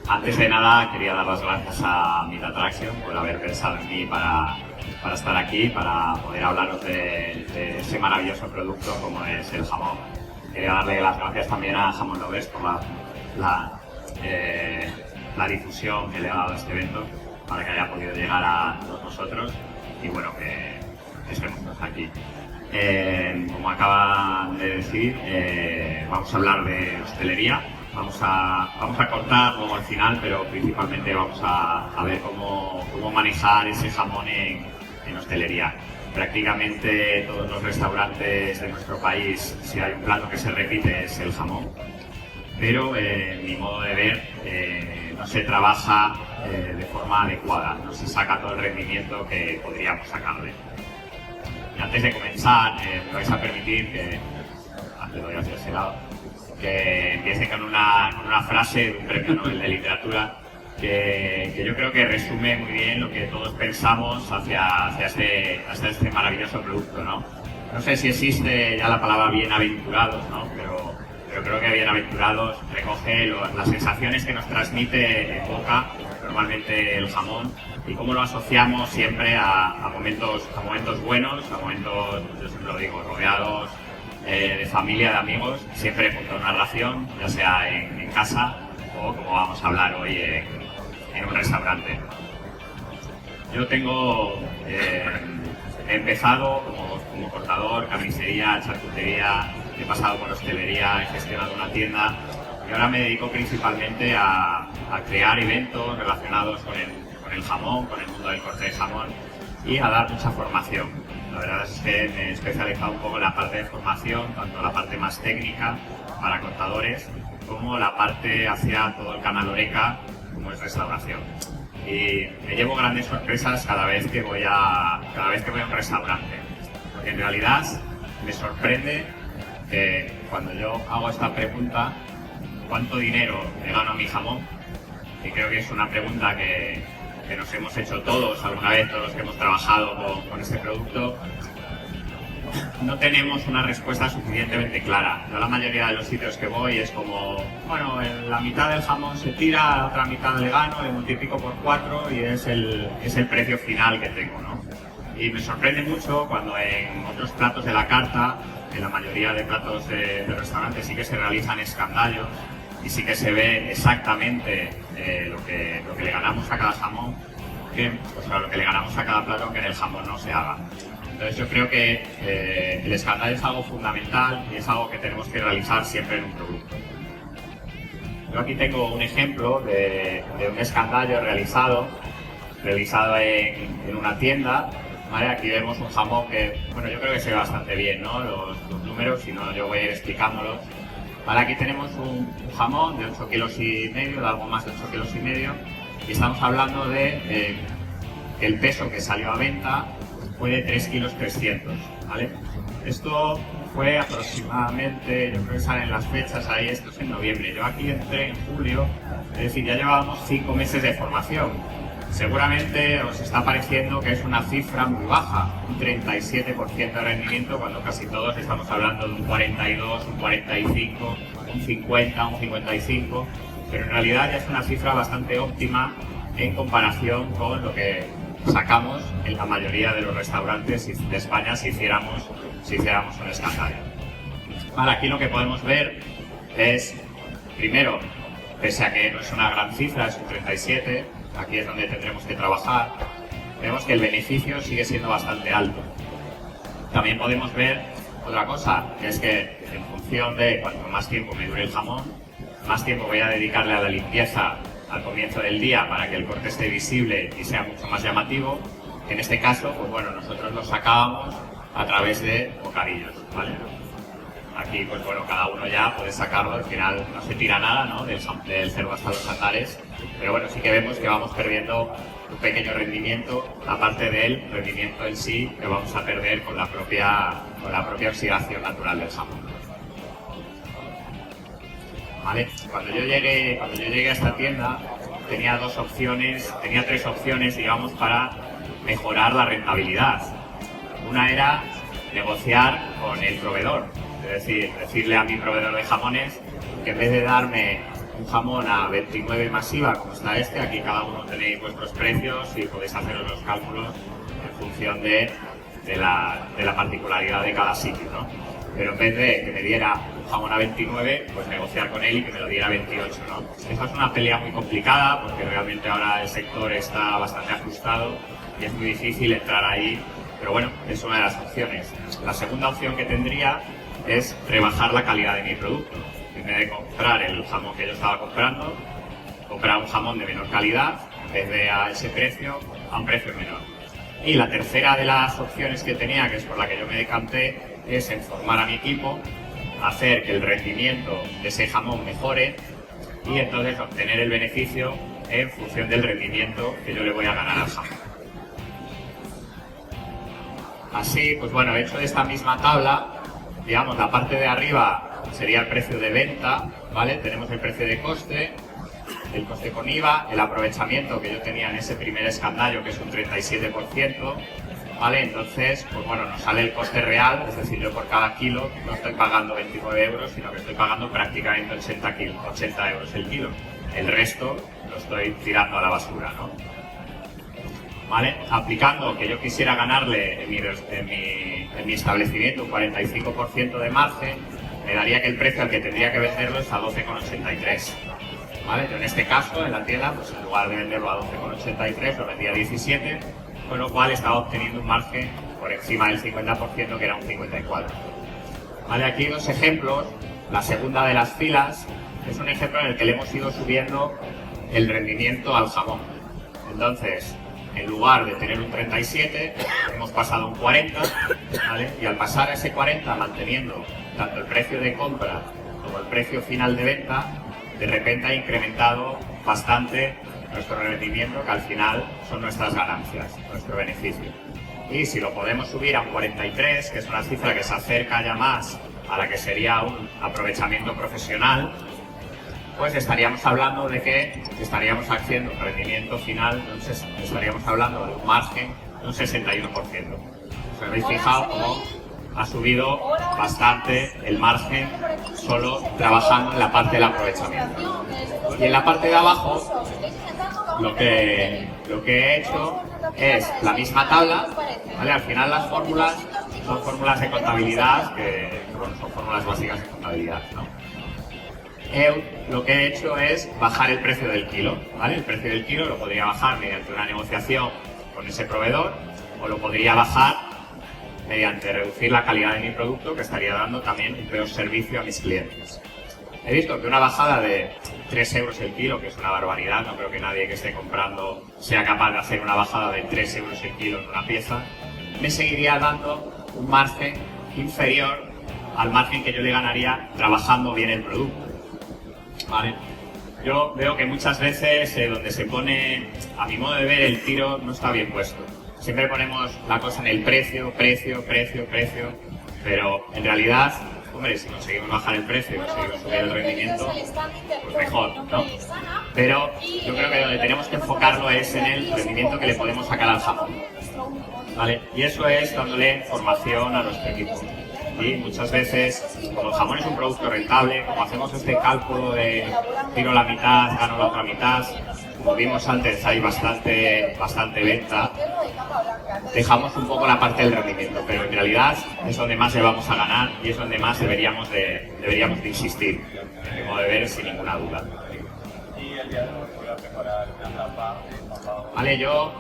Antes de nada, quería dar las gracias a Meat Attraction por haber pensado en mí para estar aquí, para poder hablaros de ese maravilloso producto como es el jamón. Quería darle las gracias también a Jamón Lovers por la difusión que le ha dado a este evento para que haya podido llegar a todos nosotros y bueno, que estemos todos aquí. Como acaban de decir, vamos a hablar de hostelería. Vamos a cortar luego al final, pero principalmente vamos a ver cómo manejar ese jamón en hostelería. Prácticamente todos los restaurantes de nuestro país, si hay un plato que se repite, es el jamón. Pero, mi modo de ver, no se trabaja de forma adecuada, no se saca todo el rendimiento que podríamos sacarle. Y antes de comenzar, me vais a permitir que, antes lo voy a hacer ese lado, que empiece con una frase de un premio Nobel de Literatura que yo creo que resume muy bien lo que todos pensamos hacia este maravilloso producto, ¿no? No sé si existe ya la palabra bienaventurados, ¿no? Pero creo que bienaventurados recoge las sensaciones que nos transmite en boca normalmente el jamón y cómo lo asociamos siempre a momentos buenos, a momentos, yo siempre lo digo, rodeados de familia, de amigos, siempre junto a una ración, ya sea en casa o como vamos a hablar hoy en un restaurante. Yo he empezado como cortador, carnicería, charcutería, he pasado por hostelería, he gestionado una tienda y ahora me dedico principalmente a crear eventos relacionados con el jamón, con el mundo del corte de jamón y a dar mucha formación. La verdad es que me he especializado un poco en la parte de formación, tanto la parte más técnica para cortadores, como la parte hacia todo el canal Horeca, como es restauración. Y me llevo grandes sorpresas cada vez que voy a un restaurante, porque en realidad me sorprende que cuando yo hago esta pregunta, ¿cuánto dinero le gano a mi jamón? Y creo que es una pregunta que nos hemos hecho todos alguna vez, todos los que hemos trabajado con este producto. No tenemos una respuesta suficientemente clara. Yo a la mayoría de los sitios que voy es como, bueno, la mitad del jamón se tira, la otra mitad le gano, le multiplico por 4 y es el precio final que tengo, ¿no? Y me sorprende mucho cuando en otros platos de la carta, en la mayoría de platos de restaurantes sí que se realizan escandallos y sí que se ve exactamente lo que le ganamos a cada jamón, lo que le ganamos a cada plato, que en el jamón no se haga. Entonces yo creo que el escandallo es algo fundamental y es algo que tenemos que realizar siempre en un producto. Yo aquí tengo un ejemplo de un escandallo realizado en una tienda. ¿Vale? Aquí vemos un jamón que, bueno, yo creo que se ve bastante bien, ¿no? Los números, si no yo voy a ir explicándolos. Vale, aquí tenemos un jamón de 8,5 kilos, de algo más de 8,5 kilos, y estamos hablando de que el peso que salió a venta fue de 3,3 kilos, ¿vale? Esto fue aproximadamente, yo creo que salen las fechas ahí, esto es en noviembre. Yo aquí entré en julio, es decir, ya llevábamos 5 meses de formación. Seguramente os está pareciendo que es una cifra muy baja, un 37% de rendimiento, cuando casi todos estamos hablando de un 42, un 45, un 50, un 55, pero en realidad ya es una cifra bastante óptima en comparación con lo que sacamos en la mayoría de los restaurantes de España si hiciéramos un escandallo. Vale, aquí lo que podemos ver es, primero, pese a que no es una gran cifra, es un 37, aquí es donde tendremos que trabajar, vemos que el beneficio sigue siendo bastante alto. También podemos ver otra cosa, que es que en función de cuanto más tiempo me dure el jamón, más tiempo voy a dedicarle a la limpieza al comienzo del día para que el corte esté visible y sea mucho más llamativo. En este caso, pues bueno, nosotros lo sacábamos a través de bocadillos, ¿vale? Aquí, pues bueno, cada uno ya puede sacarlo, al final no se tira nada, ¿no? Del cerdo hasta los andares, pero bueno, sí que vemos que vamos perdiendo un pequeño rendimiento, aparte del rendimiento en sí que vamos a perder con la propia oxidación natural del jamón. ¿Vale? Cuando yo llegué a esta tienda tenía tres opciones, digamos, para mejorar la rentabilidad. Una era negociar con el proveedor, es decir, decirle a mi proveedor de jamones que en vez de darme un jamón a 29 masiva como está este. Aquí cada uno tenéis vuestros precios y podéis haceros los cálculos en función de la particularidad de cada sitio, ¿no? Pero en vez de que me diera un jamón a 29, pues negociar con él y que me lo diera a 28, ¿no? Esta es una pelea muy complicada porque realmente ahora el sector está bastante ajustado y es muy difícil entrar ahí, pero bueno, es una de las opciones. La segunda opción que tendría es rebajar la calidad de mi producto. En vez de comprar el jamón que yo estaba comprando, comprar un jamón de menor calidad, en vez de a ese precio, a un precio menor. Y la tercera de las opciones que tenía, que es por la que yo me decanté, es informar a mi equipo, hacer que el rendimiento de ese jamón mejore y entonces obtener el beneficio en función del rendimiento que yo le voy a ganar al jamón. Así, pues bueno, he hecho de esta misma tabla, digamos, la parte de arriba sería el precio de venta, ¿vale? Tenemos el precio de coste, el coste con IVA, el aprovechamiento que yo tenía en ese primer escandallo, que es un 37%, ¿vale? Entonces, pues bueno, nos sale el coste real, es decir, yo por cada kilo no estoy pagando 29 euros, sino que estoy pagando prácticamente 80 euros el kilo. El resto lo estoy tirando a la basura, ¿no? ¿Vale? Aplicando que yo quisiera ganarle en mi establecimiento un 45% de margen, me daría que el precio al que tendría que venderlo es a 12,83. ¿Vale? Yo en este caso, en la tienda, pues en lugar de venderlo a 12,83, lo vendía a 17, con lo cual estaba obteniendo un margen por encima del 50%, que era un 54. ¿Vale? Aquí dos ejemplos. La segunda de las filas es un ejemplo en el que le hemos ido subiendo el rendimiento al jamón. Entonces, en lugar de tener un 37, hemos pasado a un 40, ¿vale? Y al pasar a ese 40, manteniendo tanto el precio de compra como el precio final de venta, de repente ha incrementado bastante nuestro rendimiento, que al final son nuestras ganancias, nuestro beneficio. Y si lo podemos subir a un 43, que es una cifra que se acerca ya más a la que sería un aprovechamiento profesional, pues estaríamos hablando de que estaríamos haciendo un rendimiento final, entonces estaríamos hablando de un margen de un 61%. ¿Os habéis fijado cómo ha subido bastante el margen solo trabajando en la parte del aprovechamiento? Y en la parte de abajo lo que he hecho es la misma tabla, ¿vale? Al final las fórmulas son fórmulas de contabilidad, que bueno, son fórmulas básicas de contabilidad, ¿no? Lo que he hecho es bajar el precio del kilo, ¿vale? El precio del kilo lo podría bajar mediante una negociación con ese proveedor, o lo podría bajar mediante reducir la calidad de mi producto, que estaría dando también un peor servicio a mis clientes. He visto que una bajada de 3 euros el kilo, que es una barbaridad, no creo que nadie que esté comprando sea capaz de hacer una bajada de 3 euros el kilo en una pieza, me seguiría dando un margen inferior al margen que yo le ganaría trabajando bien el producto. ¿Vale? Yo veo que muchas veces donde se pone, a mi modo de ver, el tiro no está bien puesto. Siempre ponemos la cosa en el precio, pero en realidad, hombre, si conseguimos bajar el precio y conseguimos subir el rendimiento, pues mejor, ¿no? Pero yo creo que donde tenemos que enfocarlo es en el rendimiento que le podemos sacar al jamón, ¿vale? Y eso es dándole formación a nuestro equipo. Y muchas veces, como el jamón es un producto rentable, como hacemos este cálculo de tiro la mitad, gano la otra mitad, como vimos antes, hay bastante venta, dejamos un poco la parte del rendimiento, pero en realidad es donde más le vamos a ganar y es donde más deberíamos de insistir, en mi modo de ver, sin ninguna duda. Vale, yo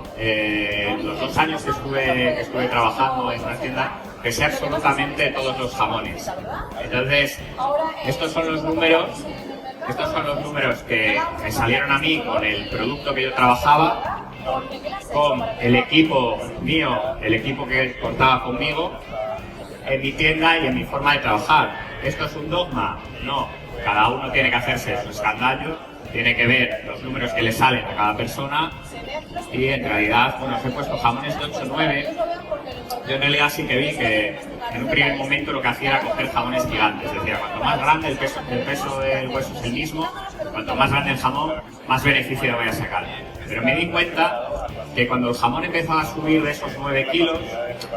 los 2 años que estuve trabajando en una tienda, pesé absolutamente todos los jamones. Entonces, estos son los números que me salieron a mí con el producto que yo trabajaba, con el equipo mío, el equipo que contaba conmigo, en mi tienda y en mi forma de trabajar. ¿Esto es un dogma? No. Cada uno tiene que hacerse su escandallo, tiene que ver los números que le salen a cada persona y en realidad, bueno, os he puesto jamones de 8-9. Yo en realidad sí que vi que en un primer momento lo que hacía era coger jamones gigantes, es decir, cuanto más grande el peso del hueso es el mismo, cuanto más grande el jamón, más beneficio le voy a sacar. Pero me di cuenta que cuando el jamón empezaba a subir de esos 9 kilos,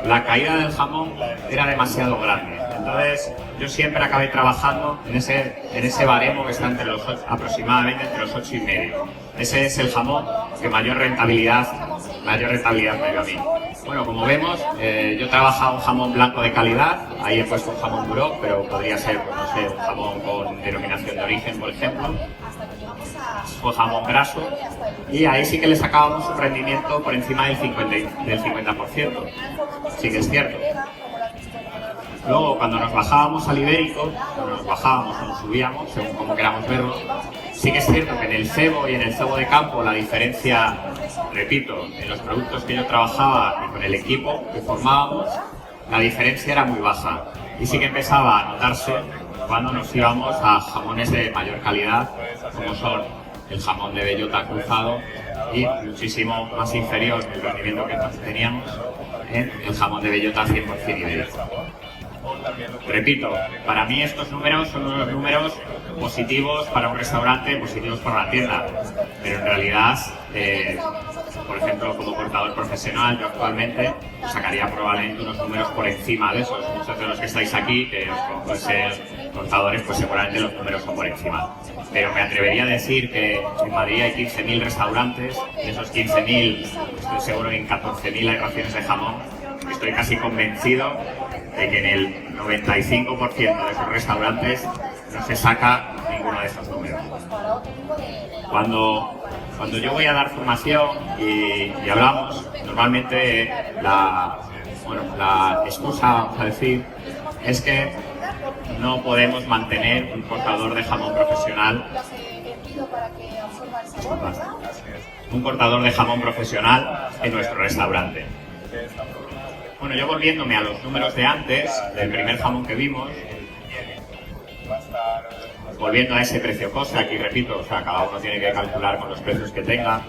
la caída del jamón era demasiado grande. Entonces, yo siempre acabé trabajando en ese baremo que está aproximadamente entre los 8,5. Ese es el jamón que mayor rentabilidad me dio a mí. Bueno, como vemos, yo he trabajado un jamón blanco de calidad, ahí he puesto un jamón duro, pero podría ser, pues, no sé, un jamón con denominación de origen, por ejemplo, o jamón graso, y ahí sí que le sacábamos un rendimiento por encima del 50%, sí que es cierto. Luego, cuando nos bajábamos al ibérico, cuando nos bajábamos o nos subíamos, según como queramos verlo, sí que es cierto que en el cebo y en el cebo de campo la diferencia, repito, en los productos que yo trabajaba y con el equipo que formábamos, la diferencia era muy baja. Y sí que empezaba a notarse cuando nos íbamos a jamones de mayor calidad, como son el jamón de bellota cruzado y muchísimo más inferior el rendimiento que teníamos en el jamón de bellota 100% ibérico. Repito, para mí estos números son unos números positivos para un restaurante, positivos para una tienda, pero en realidad, por ejemplo, como cortador profesional, yo actualmente sacaría probablemente unos números por encima de esos. Muchos de los que estáis aquí, que os conozco ser cortadores, pues seguramente los números son por encima. Pero me atrevería a decir que en Madrid hay 15.000 restaurantes, de esos 15.000 estoy seguro que en 14.000 hay raciones de jamón. Estoy casi convencido de que en el 95% de esos restaurantes no se saca ninguno de esos números. Cuando yo voy a dar formación y hablamos, normalmente la excusa, vamos a decir, es que no podemos mantener un cortador de jamón profesional en nuestro restaurante. Bueno, yo volviéndome a los números de antes, del primer jamón que vimos, volviendo a ese precio coste, aquí repito, o sea, cada uno tiene que calcular con los precios que tenga,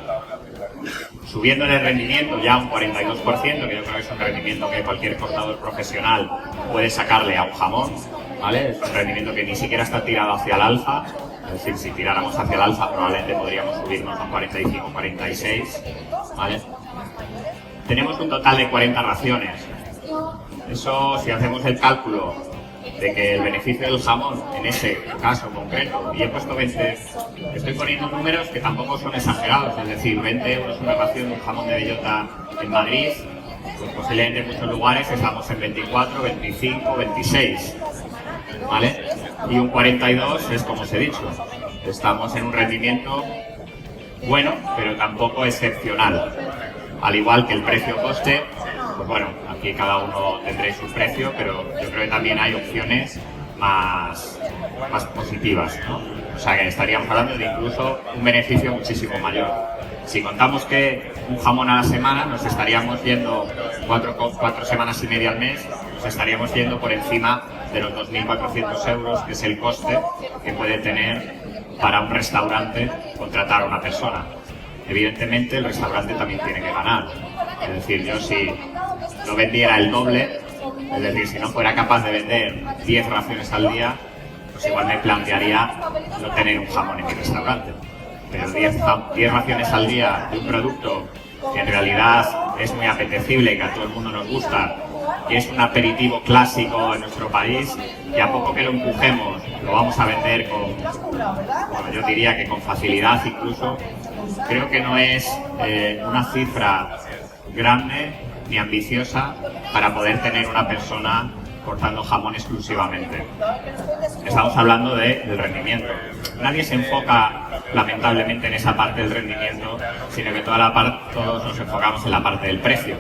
subiendo el rendimiento ya un 42%, que yo creo que es un rendimiento que cualquier cortador profesional puede sacarle a un jamón, ¿vale? Es un rendimiento que ni siquiera está tirado hacia el alza, es decir, si tiráramos hacia el alza probablemente podríamos subirnos a un 45, 46, ¿vale? Tenemos un total de 40 raciones. Eso, si hacemos el cálculo de que el beneficio del jamón, en ese caso concreto, y he puesto 20, estoy poniendo números que tampoco son exagerados, es decir, 20 euros una ración de un jamón de bellota en Madrid, pues posiblemente en muchos lugares estamos en 24, 25, 26, ¿vale? Y un 42 es como os he dicho, estamos en un rendimiento bueno, pero tampoco excepcional. Al igual que el precio-coste, pues bueno, aquí cada uno tendréis su precio, pero yo creo que también hay opciones más positivas, ¿no? O sea que estaríamos hablando de incluso un beneficio muchísimo mayor. Si contamos que un jamón a la semana, nos estaríamos yendo 4 semanas y media al mes, nos estaríamos yendo por encima de los 2.400 euros, que es el coste que puede tener para un restaurante contratar a una persona. Evidentemente el restaurante también tiene que ganar, es decir, yo si no vendiera el doble, es decir, si no fuera capaz de vender 10 raciones al día, pues igual me plantearía no tener un jamón en mi restaurante. Pero 10 raciones al día de un producto que en realidad es muy apetecible y que a todo el mundo nos gusta, que es un aperitivo clásico en nuestro país, y a poco que lo empujemos lo vamos a vender bueno, yo diría que con facilidad incluso. Creo que no es una cifra grande ni ambiciosa para poder tener una persona cortando jamón exclusivamente. Estamos hablando del rendimiento. Nadie se enfoca lamentablemente en esa parte del rendimiento, sino que todos nos enfocamos en la parte del precio.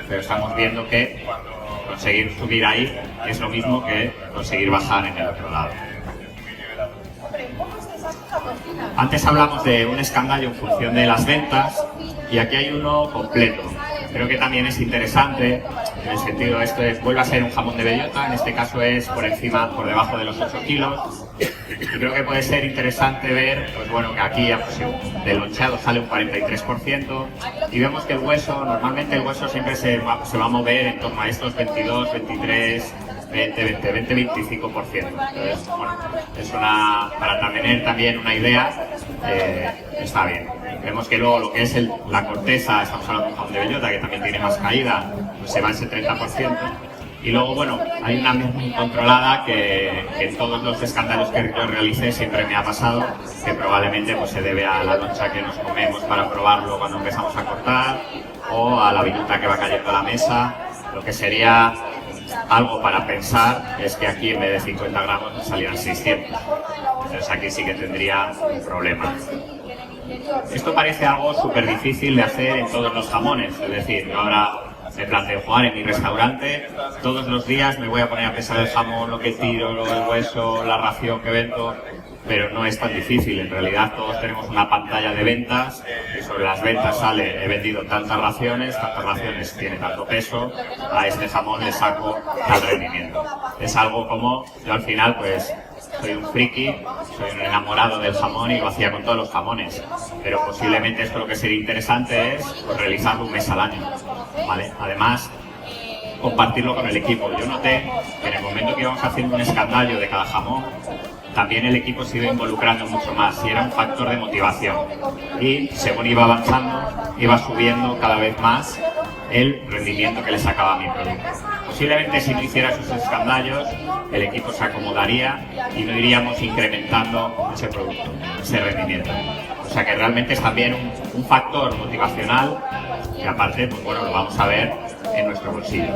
Pero estamos viendo que conseguir subir ahí es lo mismo que conseguir bajar en el otro lado. Antes hablamos de un escandallo en función de las ventas y aquí hay uno completo. Creo que también es interesante en el sentido esto vuelve a ser un jamón de bellota, en este caso es por debajo de los 8 kilos. Y creo que puede ser interesante ver, pues bueno, que aquí del loncheado sale un 43% y vemos que el hueso, normalmente el hueso siempre se va a mover en torno a estos 22, 23, 25%. Entonces, bueno, es para tener también una idea, está bien. Vemos que luego lo que es la corteza, estamos hablando de un jamón de bellota que también tiene más caída, pues se va a ese 30%. Y luego, bueno, hay una muy controlada que en todos los escándalos que yo realicé siempre me ha pasado, que probablemente pues, se debe a la loncha que nos comemos para probarlo cuando empezamos a cortar, o a la viruta que va cayendo a la mesa. Lo que sería algo para pensar es que aquí en vez de 50 gramos me salieran 600. Entonces aquí sí que tendría un problema. Esto parece algo súper difícil de hacer en todos los jamones, es decir, yo ahora me planteo jugar en mi restaurante, todos los días me voy a poner a pesar el jamón, lo que tiro, el hueso, la ración que vendo, pero no es tan difícil. En realidad todos tenemos una pantalla de ventas y sobre las ventas sale: he vendido tantas raciones tiene tanto peso, a este jamón le saco tal rendimiento. Es algo como, yo al final pues soy un friki, soy un enamorado del jamón y lo hacía con todos los jamones, pero posiblemente esto lo que sería interesante es pues, realizarlo un mes al año, ¿vale? Además, compartirlo con el equipo. Yo noté que en el momento que íbamos haciendo un escandallo de cada jamón, también el equipo se iba involucrando mucho más y era un factor de motivación. Y según iba avanzando, iba subiendo cada vez más el rendimiento que le sacaba a mi producto. Posiblemente si no hiciera esos escandallos, el equipo se acomodaría y no iríamos incrementando ese producto, ese rendimiento. O sea que realmente es también un factor motivacional y aparte, pues bueno, lo vamos a ver en nuestro bolsillo.